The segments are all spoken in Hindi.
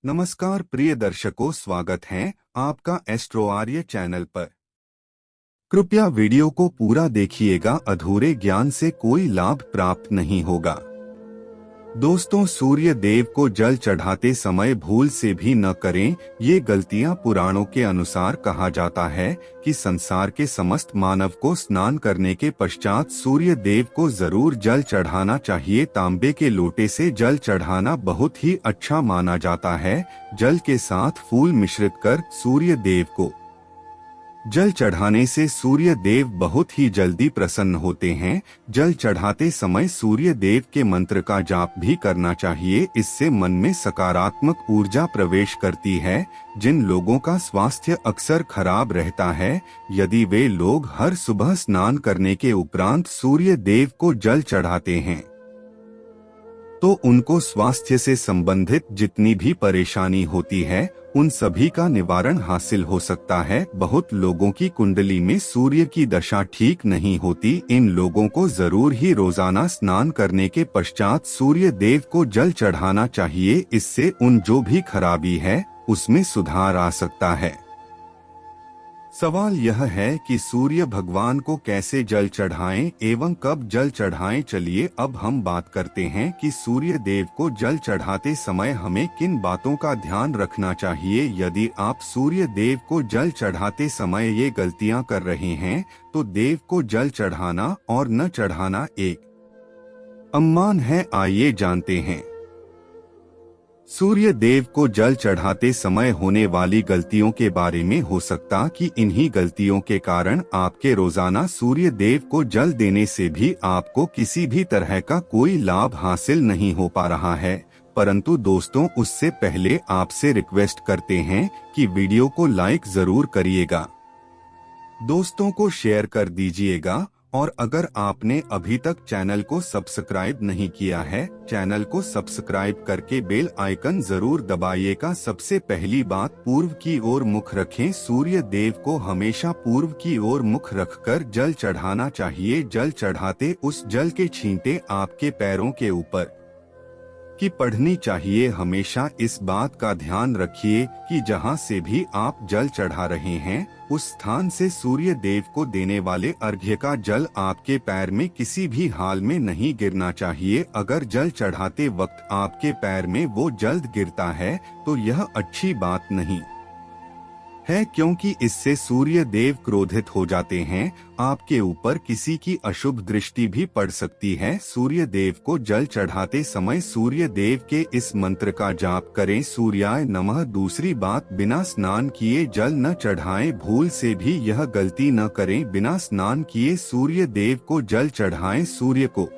नमस्कार प्रिय दर्शकों, स्वागत है आपका एस्ट्रो आर्य चैनल पर। कृपया वीडियो को पूरा देखिएगा, अधूरे ज्ञान से कोई लाभ प्राप्त नहीं होगा। दोस्तों, सूर्य देव को जल चढ़ाते समय भूल से भी न करें। ये गलतियां पुराणों के अनुसार कहा जाता है कि संसार के समस्त मानव को स्नान करने के पश्चात सूर्य देव को जरूर जल चढ़ाना चाहिए। तांबे के लोटे से जल चढ़ाना बहुत ही अच्छा माना जाता है। जल के साथ फूल मिश्रित कर सूर्य देव को जल चढ़ाने से सूर्य देव बहुत ही जल्दी प्रसन्न होते हैं। जल चढ़ाते समय सूर्य देव के मंत्र का जाप भी करना चाहिए। इससे मन में सकारात्मक ऊर्जा प्रवेश करती है। जिन लोगों का स्वास्थ्य अक्सर खराब रहता है, यदि वे लोग हर सुबह स्नान करने के उपरांत सूर्य देव को जल चढ़ाते हैं तो उनको स्वास्थ्य से संबंधित जितनी भी परेशानी होती है उन सभी का निवारण हासिल हो सकता है। बहुत लोगों की कुंडली में सूर्य की दशा ठीक नहीं होती। इन लोगों को जरूर ही रोजाना स्नान करने के पश्चात सूर्य देव को जल चढ़ाना चाहिए। इससे उन जो भी खराबी है उसमें सुधार आ सकता है। सवाल यह है कि सूर्य भगवान को कैसे जल चढ़ाएं एवं कब जल चढ़ाएं। चलिए अब हम बात करते हैं कि सूर्य देव को जल चढ़ाते समय हमें किन बातों का ध्यान रखना चाहिए। यदि आप सूर्य देव को जल चढ़ाते समय ये गलतियां कर रहे हैं तो देव को जल चढ़ाना और न चढ़ाना एक सम्मान है। आइए जानते हैं। सूर्य देव को जल चढ़ाते समय होने वाली गलतियों के बारे में। हो सकता कि इन्हीं गलतियों के कारण आपके रोजाना सूर्य देव को जल देने से भी आपको किसी भी तरह का कोई लाभ हासिल नहीं हो पा रहा है। परंतु दोस्तों, उससे पहले आपसे रिक्वेस्ट करते हैं कि वीडियो को लाइक जरूर करिएगा, दोस्तों को शेयर कर दीजिएगा और अगर आपने अभी तक चैनल को सब्सक्राइब नहीं किया है, चैनल को सब्सक्राइब करके बेल आइकन जरूर दबाइएगा। सबसे पहली बात, पूर्व की ओर मुख रखें। सूर्य देव को हमेशा पूर्व की ओर मुख रखकर जल चढ़ाना चाहिए। जल चढ़ाते उस जल के छींटे आपके पैरों के ऊपर की पड़नी चाहिए। हमेशा इस बात का ध्यान रखिए कि जहां से भी आप जल चढ़ा रहे हैं उस स्थान से सूर्य देव को देने वाले अर्घ्य का जल आपके पैर में किसी भी हाल में नहीं गिरना चाहिए। अगर जल चढ़ाते वक्त आपके पैर में वो जल्द गिरता है तो यह अच्छी बात नहीं है, क्योंकि इससे सूर्य देव क्रोधित हो जाते हैं। आपके ऊपर किसी की अशुभ दृष्टि भी पड़ सकती है। सूर्य देव को जल चढ़ाते समय सूर्य देव के इस मंत्र का जाप करें, सूर्याय नमः। दूसरी बात, बिना स्नान किए जल न चढ़ाएं। भूल से भी यह गलती न करें। बिना स्नान किए सूर्य देव को जल चढ़ाएं। सूर्य को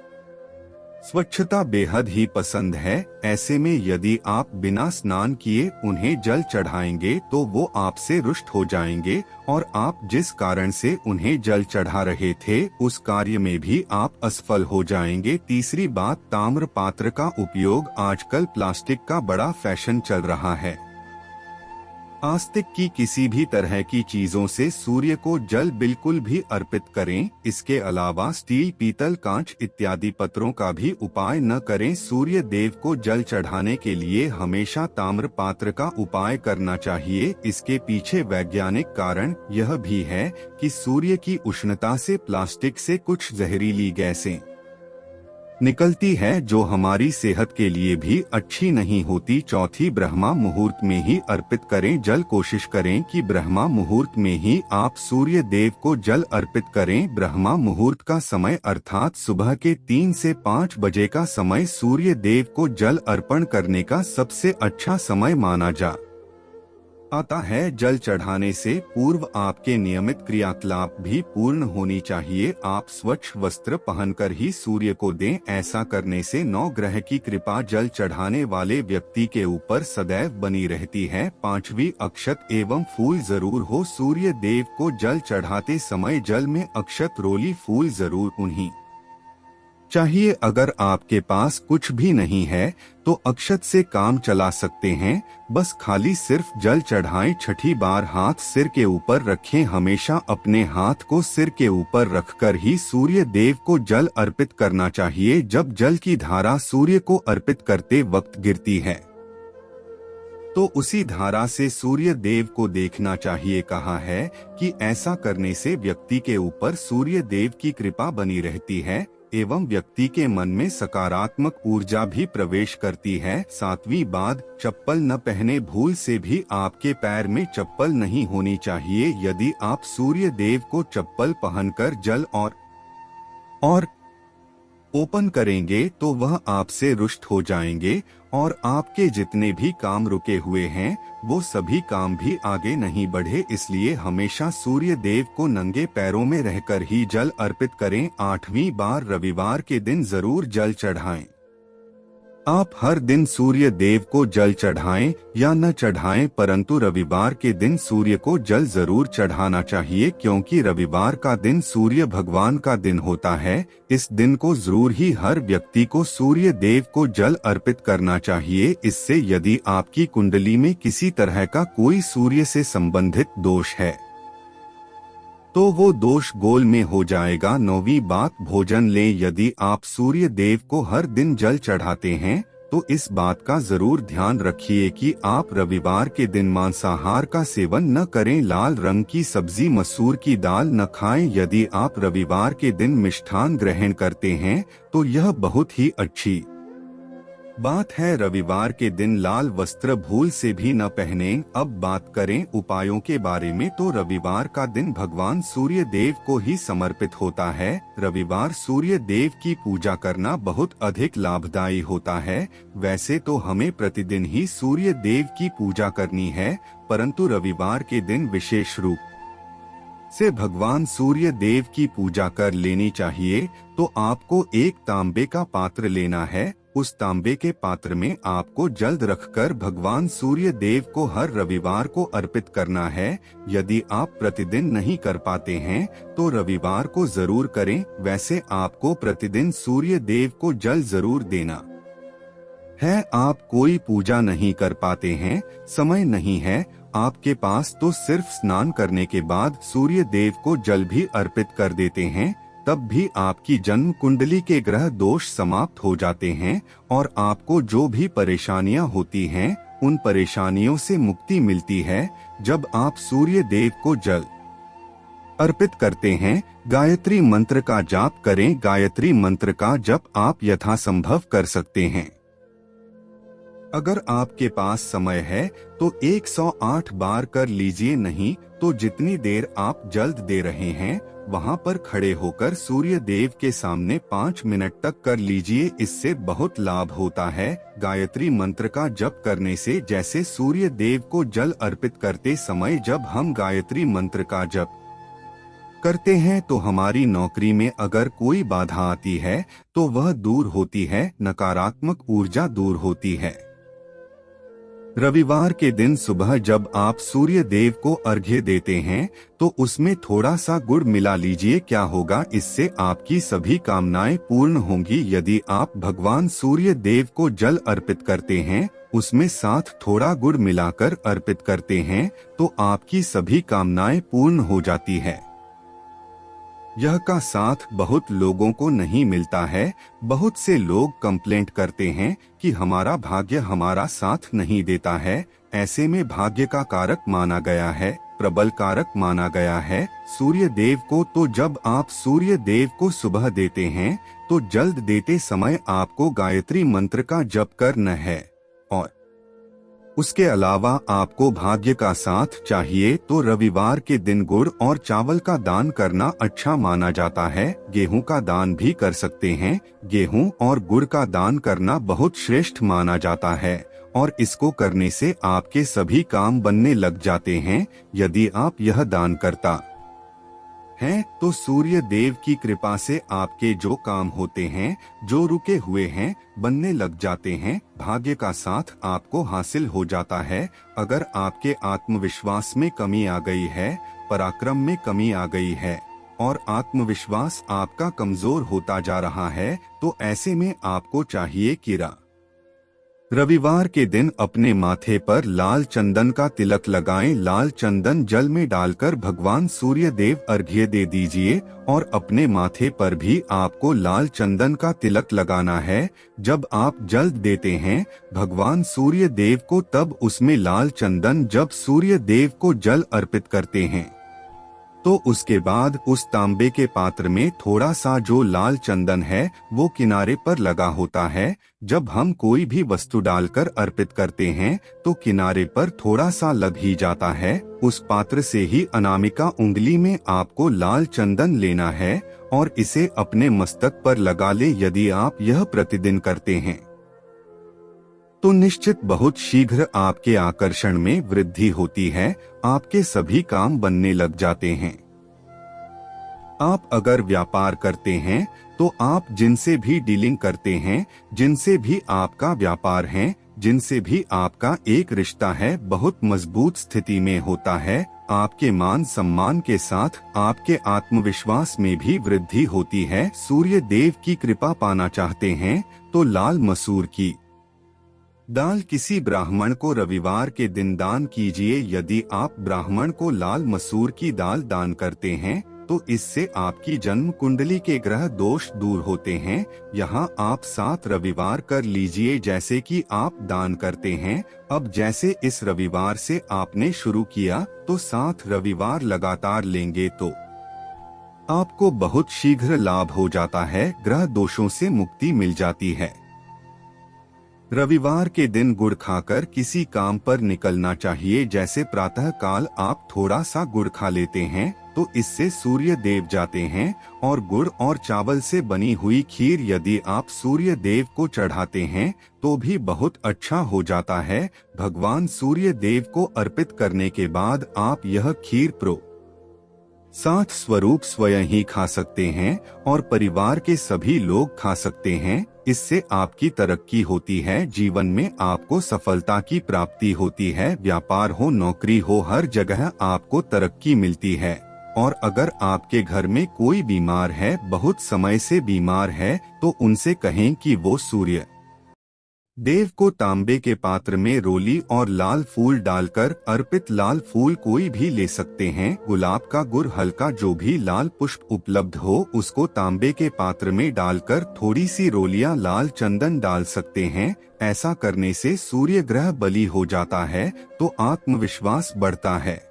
स्वच्छता बेहद ही पसंद है। ऐसे में यदि आप बिना स्नान किए उन्हें जल चढ़ाएंगे तो वो आपसे रुष्ट हो जाएंगे और आप जिस कारण से उन्हें जल चढ़ा रहे थे उस कार्य में भी आप असफल हो जाएंगे। तीसरी बात, ताम्र पात्र का उपयोग। आजकल प्लास्टिक का बड़ा फैशन चल रहा है। आस्तिक की किसी भी तरह की चीजों से सूर्य को जल बिल्कुल भी अर्पित करें। इसके अलावा स्टील, पीतल, कांच इत्यादि पत्रों का भी उपाय न करें। सूर्य देव को जल चढ़ाने के लिए हमेशा ताम्र पात्र का उपाय करना चाहिए। इसके पीछे वैज्ञानिक कारण यह भी है कि सूर्य की उष्णता से प्लास्टिक से कुछ जहरीली गैसें निकलती है जो हमारी सेहत के लिए भी अच्छी नहीं होती। चौथी, ब्रह्मा मुहूर्त में ही अर्पित करें जल। कोशिश करें कि ब्रह्मा मुहूर्त में ही आप सूर्य देव को जल अर्पित करें। ब्रह्मा मुहूर्त का समय अर्थात सुबह के 3 से 5 बजे का समय सूर्य देव को जल अर्पण करने का सबसे अच्छा समय माना आता है। जल चढ़ाने से पूर्व आपके नियमित क्रियाकलाप भी पूर्ण होनी चाहिए। आप स्वच्छ वस्त्र पहनकर ही सूर्य को दें। ऐसा करने से 9 ग्रह की कृपा जल चढ़ाने वाले व्यक्ति के ऊपर सदैव बनी रहती है। 5वीं, अक्षत एवं फूल जरूर हो। सूर्य देव को जल चढ़ाते समय जल में अक्षत, रोली, फूल जरूर उन्हीं चाहिए। अगर आपके पास कुछ भी नहीं है तो अक्षत से काम चला सकते हैं। बस खाली सिर्फ जल चढ़ाएं। छठी बार, हाथ सिर के ऊपर रखें। हमेशा अपने हाथ को सिर के ऊपर रखकर ही सूर्य देव को जल अर्पित करना चाहिए। जब जल की धारा सूर्य को अर्पित करते वक्त गिरती है तो उसी धारा से सूर्य देव को देखना चाहिए। कहा है कि ऐसा करने से व्यक्ति के ऊपर सूर्य देव की कृपा बनी रहती है एवं व्यक्ति के मन में सकारात्मक ऊर्जा भी प्रवेश करती है। 7वीं बात, चप्पल न पहने। भूल से भी आपके पैर में चप्पल नहीं होनी चाहिए। यदि आप सूर्य देव को चप्पल पहनकर जल और ओपन करेंगे तो वह आपसे रुष्ट हो जाएंगे और आपके जितने भी काम रुके हुए हैं वो सभी काम भी आगे नहीं बढ़े। इसलिए हमेशा सूर्य देव को नंगे पैरों में रहकर ही जल अर्पित करें। 8वीं बार, रविवार के दिन जरूर जल चढ़ाएं। आप हर दिन सूर्य देव को जल चढ़ाएं या न चढ़ाएं, परंतु रविवार के दिन सूर्य को जल जरूर चढ़ाना चाहिए, क्योंकि रविवार का दिन सूर्य भगवान का दिन होता है। इस दिन को जरूर ही हर व्यक्ति को सूर्य देव को जल अर्पित करना चाहिए। इससे यदि आपकी कुंडली में किसी तरह का कोई सूर्य से संबंधित दोष है तो वो दोष गोल में हो जाएगा। 9वीं बात, भोजन लें। यदि आप सूर्य देव को हर दिन जल चढ़ाते हैं तो इस बात का जरूर ध्यान रखिए कि आप रविवार के दिन मांसाहार का सेवन न करें। लाल रंग की सब्जी, मसूर की दाल न खाएं। यदि आप रविवार के दिन मिष्ठान ग्रहण करते हैं तो यह बहुत ही अच्छी बात है। रविवार के दिन लाल वस्त्र भूल से भी न पहनें। अब बात करें उपायों के बारे में, तो रविवार का दिन भगवान सूर्य देव को ही समर्पित होता है। रविवार सूर्य देव की पूजा करना बहुत अधिक लाभदायी होता है। वैसे तो हमें प्रतिदिन ही सूर्य देव की पूजा करनी है, परंतु रविवार के दिन विशेष रूप से भगवान सूर्य देव की पूजा कर लेनी चाहिए। तो आपको एक तांबे का पात्र लेना है। उस तांबे के पात्र में आपको जल रखकर भगवान सूर्य देव को हर रविवार को अर्पित करना है। यदि आप प्रतिदिन नहीं कर पाते हैं तो रविवार को जरूर करें। वैसे आपको प्रतिदिन सूर्य देव को जल जरूर देना है। आप कोई पूजा नहीं कर पाते हैं, समय नहीं है आपके पास, तो सिर्फ स्नान करने के बाद सूर्य देव को जल भी अर्पित कर देते हैं, तब भी आपकी जन्म कुंडली के ग्रह दोष समाप्त हो जाते हैं और आपको जो भी परेशानियां होती हैं उन परेशानियों से मुक्ति मिलती है। जब आप सूर्य देव को जल अर्पित करते हैं, गायत्री मंत्र का जाप करें। गायत्री मंत्र का जप आप यथासंभव कर सकते हैं। अगर आपके पास समय है तो 108 बार कर लीजिए, नहीं तो जितनी देर आप जल्द दे रहे हैं वहां पर खड़े होकर सूर्य देव के सामने 5 मिनट तक कर लीजिए। इससे बहुत लाभ होता है। गायत्री मंत्र का जप करने से, जैसे सूर्य देव को जल अर्पित करते समय जब हम गायत्री मंत्र का जप करते हैं तो हमारी नौकरी में अगर कोई बाधा आती है तो वह दूर होती है, नकारात्मक ऊर्जा दूर होती है। रविवार के दिन सुबह जब आप सूर्य देव को अर्घ्य देते हैं तो उसमें थोड़ा सा गुड़ मिला लीजिए। क्या होगा, इससे आपकी सभी कामनाएं पूर्ण होंगी। यदि आप भगवान सूर्य देव को जल अर्पित करते हैं, उसमें साथ थोड़ा गुड़ मिलाकर अर्पित करते हैं तो आपकी सभी कामनाएं पूर्ण हो जाती है। यह का साथ बहुत लोगों को नहीं मिलता है। बहुत से लोग कंप्लेंट करते हैं कि हमारा भाग्य हमारा साथ नहीं देता है। ऐसे में भाग्य का कारक माना गया है, प्रबल कारक माना गया है सूर्य देव को। तो जब आप सूर्य देव को सुबह देते हैं तो जल्द देते समय आपको गायत्री मंत्र का जप करना है और उसके अलावा आपको भाग्य का साथ चाहिए तो रविवार के दिन गुड़ और चावल का दान करना अच्छा माना जाता है। गेहूं का दान भी कर सकते हैं। गेहूं और गुड़ का दान करना बहुत श्रेष्ठ माना जाता है और इसको करने से आपके सभी काम बनने लग जाते हैं। यदि आप यह दान करता हैं तो सूर्य देव की कृपा से आपके जो काम होते हैं, जो रुके हुए हैं, बनने लग जाते हैं। भाग्य का साथ आपको हासिल हो जाता है। अगर आपके आत्मविश्वास में कमी आ गई है, पराक्रम में कमी आ गई है और आत्मविश्वास आपका कमजोर होता जा रहा है, तो ऐसे में आपको चाहिए कि रविवार के दिन अपने माथे पर लाल चंदन का तिलक लगाएं। लाल चंदन जल में डालकर भगवान सूर्य देव अर्घ्य दे दीजिए और अपने माथे पर भी आपको लाल चंदन का तिलक लगाना है। जब आप जल देते हैं भगवान सूर्य देव को, तब उसमें लाल चंदन जब सूर्य देव को जल अर्पित करते हैं तो उसके बाद उस तांबे के पात्र में थोड़ा सा जो लाल चंदन है वो किनारे पर लगा होता है। जब हम कोई भी वस्तु डालकर अर्पित करते हैं तो किनारे पर थोड़ा सा लग ही जाता है। उस पात्र से ही अनामिका उंगली में आपको लाल चंदन लेना है और इसे अपने मस्तक पर लगा ले। यदि आप यह प्रतिदिन करते हैं तो निश्चित बहुत शीघ्र आपके आकर्षण में वृद्धि होती है, आपके सभी काम बनने लग जाते हैं। आप अगर व्यापार करते हैं तो आप जिनसे भी डीलिंग करते हैं, जिनसे भी आपका व्यापार है, जिनसे भी आपका एक रिश्ता है, बहुत मजबूत स्थिति में होता है। आपके मान सम्मान के साथ आपके आत्मविश्वास में भी वृद्धि होती है। सूर्य देव की कृपा पाना चाहते हैं तो लाल मसूर की दाल किसी ब्राह्मण को रविवार के दिन दान कीजिए। यदि आप ब्राह्मण को लाल मसूर की दाल दान करते हैं तो इससे आपकी जन्म कुंडली के ग्रह दोष दूर होते हैं। यहाँ आप 7 रविवार कर लीजिए जैसे कि आप दान करते हैं। अब जैसे इस रविवार से आपने शुरू किया तो 7 रविवार लगातार लेंगे तो आपको बहुत शीघ्र लाभ हो जाता है, ग्रह दोषों से मुक्ति मिल जाती है। रविवार के दिन गुड़ खाकर किसी काम पर निकलना चाहिए। जैसे प्रातः काल आप थोड़ा सा गुड़ खा लेते हैं तो इससे सूर्य देव जाते हैं। और गुड़ और चावल से बनी हुई खीर यदि आप सूर्य देव को चढ़ाते हैं तो भी बहुत अच्छा हो जाता है। भगवान सूर्य देव को अर्पित करने के बाद आप यह खीर साथ स्वरूप स्वयं ही खा सकते हैं और परिवार के सभी लोग खा सकते हैं। इससे आपकी तरक्की होती है, जीवन में आपको सफलता की प्राप्ति होती है। व्यापार हो, नौकरी हो, हर जगह आपको तरक्की मिलती है। और अगर आपके घर में कोई बीमार है, बहुत समय से बीमार है, तो उनसे कहें कि वो सूर्य देव को तांबे के पात्र में रोली और लाल फूल डालकर अर्पित लाल फूल कोई भी ले सकते हैं। गुलाब का गुड़ हल्का जो भी लाल पुष्प उपलब्ध हो उसको तांबे के पात्र में डालकर थोड़ी सी रोलियां लाल चंदन डाल सकते हैं। ऐसा करने से सूर्य ग्रह बली हो जाता है तो आत्मविश्वास बढ़ता है।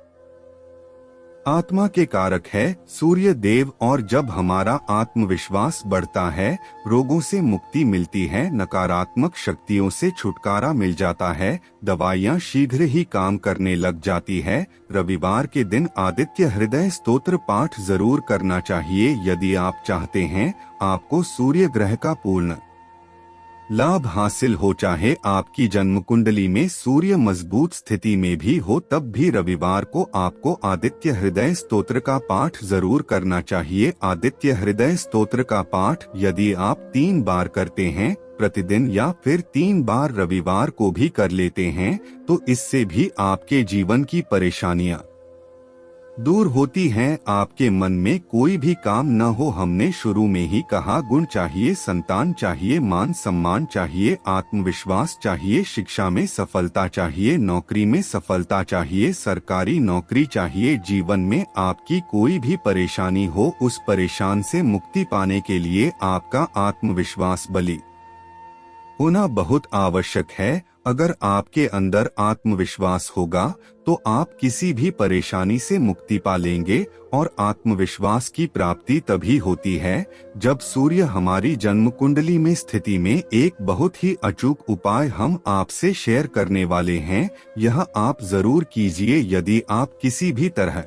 आत्मा के कारक है सूर्य देव और जब हमारा आत्मविश्वास बढ़ता है रोगों से मुक्ति मिलती है, नकारात्मक शक्तियों से छुटकारा मिल जाता है, दवाइयाँ शीघ्र ही काम करने लग जाती है। रविवार के दिन आदित्य हृदय स्तोत्र पाठ जरूर करना चाहिए यदि आप चाहते हैं आपको सूर्य ग्रह का पूर्ण लाभ हासिल हो। चाहे आपकी जन्म कुंडली में सूर्य मजबूत स्थिति में भी हो तब भी रविवार को आपको आदित्य हृदय स्तोत्र का पाठ जरूर करना चाहिए। आदित्य हृदय स्तोत्र का पाठ यदि आप 3 बार करते हैं प्रतिदिन या फिर 3 बार रविवार को भी कर लेते हैं तो इससे भी आपके जीवन की परेशानियां दूर होती हैं। आपके मन में कोई भी काम न हो, हमने शुरू में ही कहा, गुण चाहिए, संतान चाहिए, मान सम्मान चाहिए, आत्मविश्वास चाहिए, शिक्षा में सफलता चाहिए, नौकरी में सफलता चाहिए, सरकारी नौकरी चाहिए। जीवन में आपकी कोई भी परेशानी हो उस परेशान से मुक्ति पाने के लिए आपका आत्मविश्वास बली होना बहुत आवश्यक है। अगर आपके अंदर आत्मविश्वास होगा तो आप किसी भी परेशानी से मुक्ति पा लेंगे। और आत्मविश्वास की प्राप्ति तभी होती है जब सूर्य हमारी जन्म कुंडली में स्थिति में एक बहुत ही अचूक उपाय हम आपसे शेयर करने वाले हैं। यह आप जरूर कीजिए। यदि आप किसी भी तरह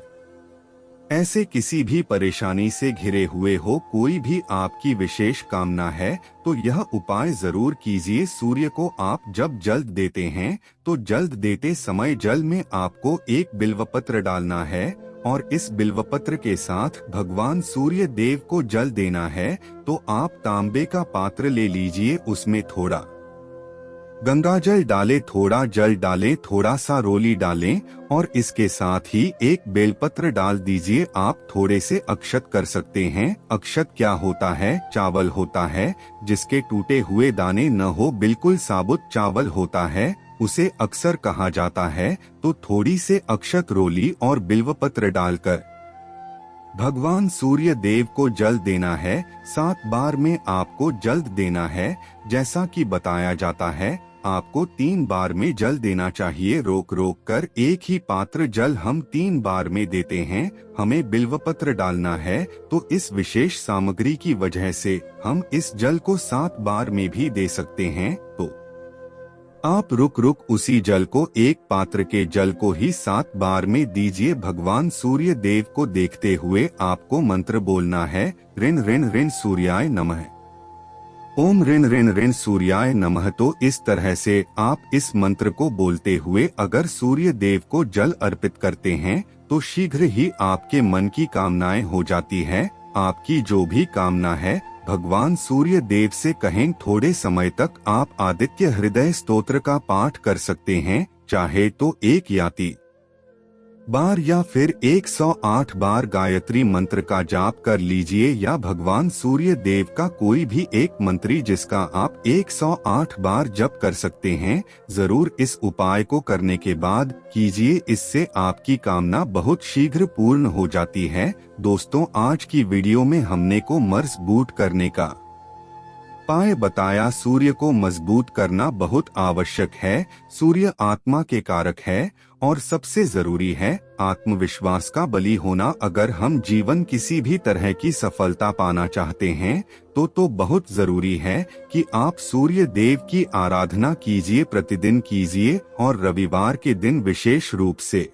ऐसे किसी भी परेशानी से घिरे हुए हो, कोई भी आपकी विशेष कामना है तो यह उपाय जरूर कीजिए। सूर्य को आप जब जल देते हैं तो जल देते समय जल में आपको एक बिल्वपत्र डालना है और इस बिल्वपत्र के साथ भगवान सूर्य देव को जल देना है। तो आप तांबे का पात्र ले लीजिए, उसमें थोड़ा गंगाजल डालें, थोड़ा जल डालें, थोड़ा सा रोली डालें और इसके साथ ही एक बेलपत्र डाल दीजिए। आप थोड़े से अक्षत कर सकते हैं। अक्षत क्या होता है? चावल होता है जिसके टूटे हुए दाने न हो, बिल्कुल साबुत चावल होता है, उसे अक्सर कहा जाता है। तो थोड़ी से अक्षत, रोली और बिल्वपत्र डालकर भगवान सूर्य देव को जल देना है। 7 बार में आपको जल देना है। जैसा कि बताया जाता है, आपको 3 बार में जल देना चाहिए। रोक रोक कर एक ही पात्र जल हम 3 बार में देते हैं। हमें बिल्वपत्र डालना है, तो इस विशेष सामग्री की वजह से हम इस जल को 7 बार में भी दे सकते हैं। तो आप रुक रुक उसी जल को, एक पात्र के जल को ही 7 बार में दीजिए। भगवान सूर्य देव को देखते हुए आपको मंत्र बोलना है, ऋण ऋण ऋण सूर्याय नमः, ओम ऋण ऋण ऋण सूर्याय नमः। तो इस तरह से आप इस मंत्र को बोलते हुए अगर सूर्य देव को जल अर्पित करते हैं तो शीघ्र ही आपके मन की कामनाएं हो जाती है। आपकी जो भी कामना है भगवान सूर्य देव से कहें। थोड़े समय तक आप आदित्य हृदय स्तोत्र का पाठ कर सकते हैं, चाहे तो 1 या 3 बार या फिर 108 बार गायत्री मंत्र का जाप कर लीजिए, या भगवान सूर्य देव का कोई भी एक मंत्री जिसका आप 108 बार जप कर सकते हैं। जरूर इस उपाय को करने के बाद कीजिए, इससे आपकी कामना बहुत शीघ्र पूर्ण हो जाती है। दोस्तों, आज की वीडियो में हमने को मजबूत करने का उपाय बताया। सूर्य को मजबूत करना बहुत आवश्यक है। सूर्य आत्मा के कारक है और सबसे जरूरी है आत्मविश्वास का बली होना। अगर हम जीवन किसी भी तरह की सफलता पाना चाहते हैं तो बहुत जरूरी है कि आप सूर्य देव की आराधना कीजिए, प्रतिदिन कीजिए और रविवार के दिन विशेष रूप से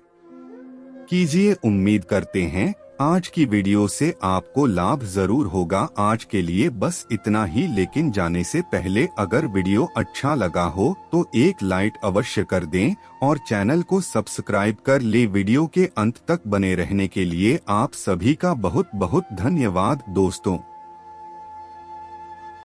कीजिए। उम्मीद करते हैं आज की वीडियो से आपको लाभ जरूर होगा। आज के लिए बस इतना ही, लेकिन जाने से पहले अगर वीडियो अच्छा लगा हो तो एक लाइक अवश्य कर दें और चैनल को सब्सक्राइब कर ले। वीडियो के अंत तक बने रहने के लिए आप सभी का बहुत बहुत धन्यवाद दोस्तों।